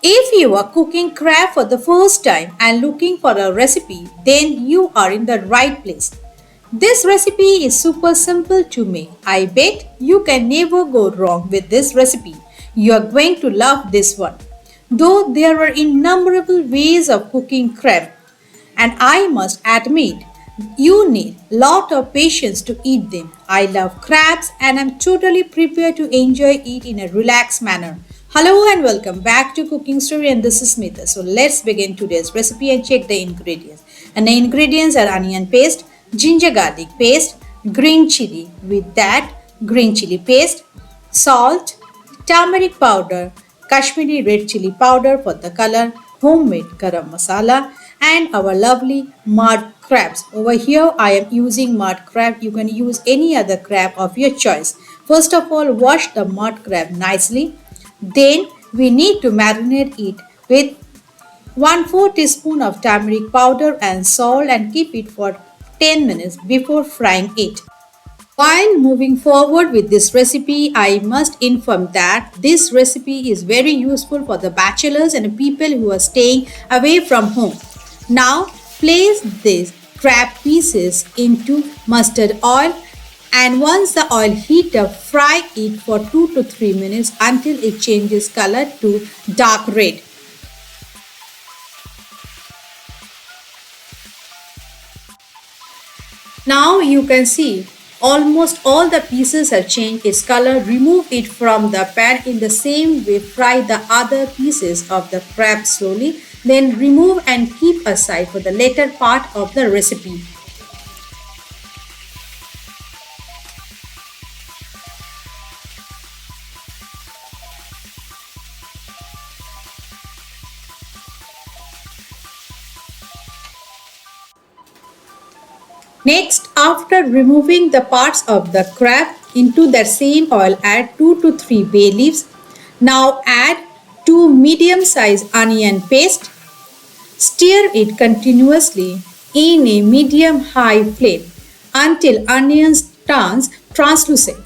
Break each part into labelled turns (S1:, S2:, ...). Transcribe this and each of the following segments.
S1: If you are cooking crab for the first time and looking for a recipe, then you are in the right place. This recipe is super simple to make. I bet you can never go wrong with this recipe. You are going to love this one. Though there are innumerable ways of cooking crab, and I must admit, you need lot of patience to eat them. I love crabs and I'm totally prepared to enjoy it in a relaxed manner. Hello and welcome back to Cooking Story, and this is Smita. So let's begin today's recipe and check the ingredients. And the ingredients are onion paste, ginger garlic paste, green chili. With that, green chili paste, salt, turmeric powder, Kashmiri red chili powder for the color, homemade garam masala, and our lovely mud crabs. Over here, I am using mud crab. You can use any other crab of your choice. First of all, wash the mud crab nicely. Then we need to marinate it with 1/4 teaspoon of turmeric powder and salt and keep it for 10 minutes before frying it. While moving forward with this recipe, I must inform that this recipe is very useful for the bachelors and people who are staying away from home. Now, place these crab pieces into mustard oil, and once the oil heat up, fry it for 2 to 3 minutes until it changes color to dark red. Now you can see almost all the pieces have changed its color. Remove it from the pan. In the same way, fry the other pieces of the crab slowly. Then remove and keep aside for the later part of the recipe. Next, after removing the parts of the crab, into the same oil add 2 to 3 bay leaves. Now add 2 medium-sized onion paste. Stir it continuously in a medium-high flame until onions turns translucent.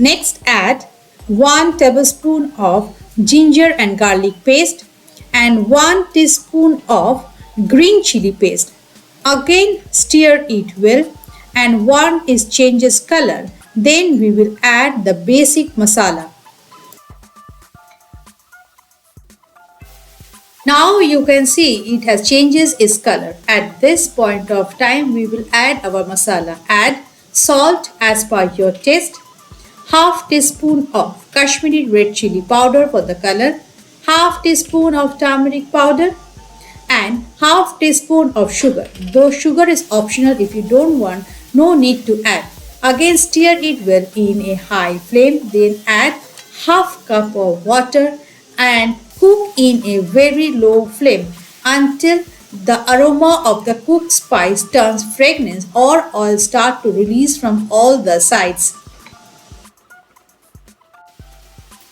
S1: Next add 1 tablespoon of ginger and garlic paste and 1 teaspoon of green chili paste. Again stir it well, and once it changes color, then we will add the basic masala. Now you can see it has changes its color. At this point of time, we will add our masala. Add salt as per your taste, half teaspoon of Kashmiri red chili powder for the color, half teaspoon of turmeric powder, and half teaspoon of sugar. Though sugar is optional, if you don't want, no need to add. Again stir it well in a high flame, then add half cup of water and cook in a very low flame until the aroma of the cooked spice turns fragrance or oil start to release from all the sides.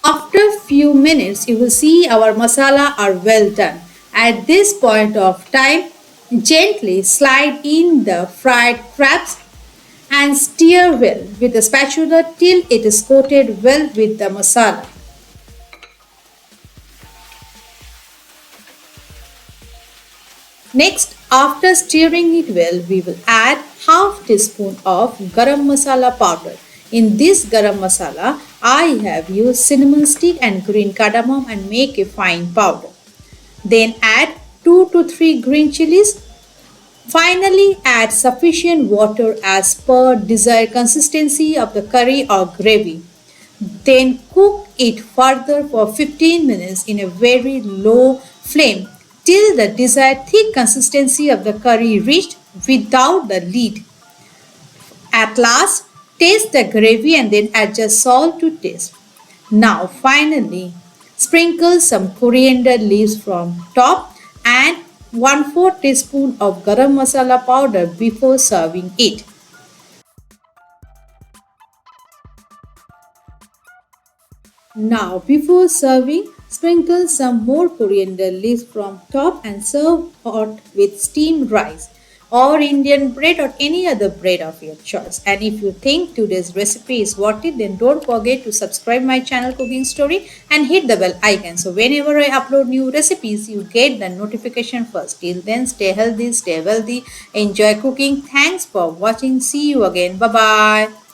S1: After few minutes, you will see our masala are well done. At this point of time, gently slide in the fried crabs and stir well with a spatula till it is coated well with the masala. Next, after stirring it well, we will add half teaspoon of garam masala powder. In this garam masala, I have used cinnamon stick and green cardamom and make a fine powder. Then add 2 to 3 green chilies. Finally, add sufficient water as per desired consistency of the curry or gravy. Then cook it further for 15 minutes in a very low flame till the desired thick consistency of the curry reached without the lid. At last, taste the gravy and then adjust salt to taste. Now, finally, sprinkle some coriander leaves from top and 1/4 teaspoon of garam masala powder before serving it. Now, before serving, sprinkle some more coriander leaves from top and serve hot with steamed rice or Indian bread or any other bread of your choice. And if you think today's recipe is worth it, then don't forget to subscribe my channel Cooking Story and hit the bell icon. So whenever I upload new recipes, you get the notification first. Till then, stay healthy, stay wealthy, enjoy cooking. Thanks for watching. See you again. Bye bye.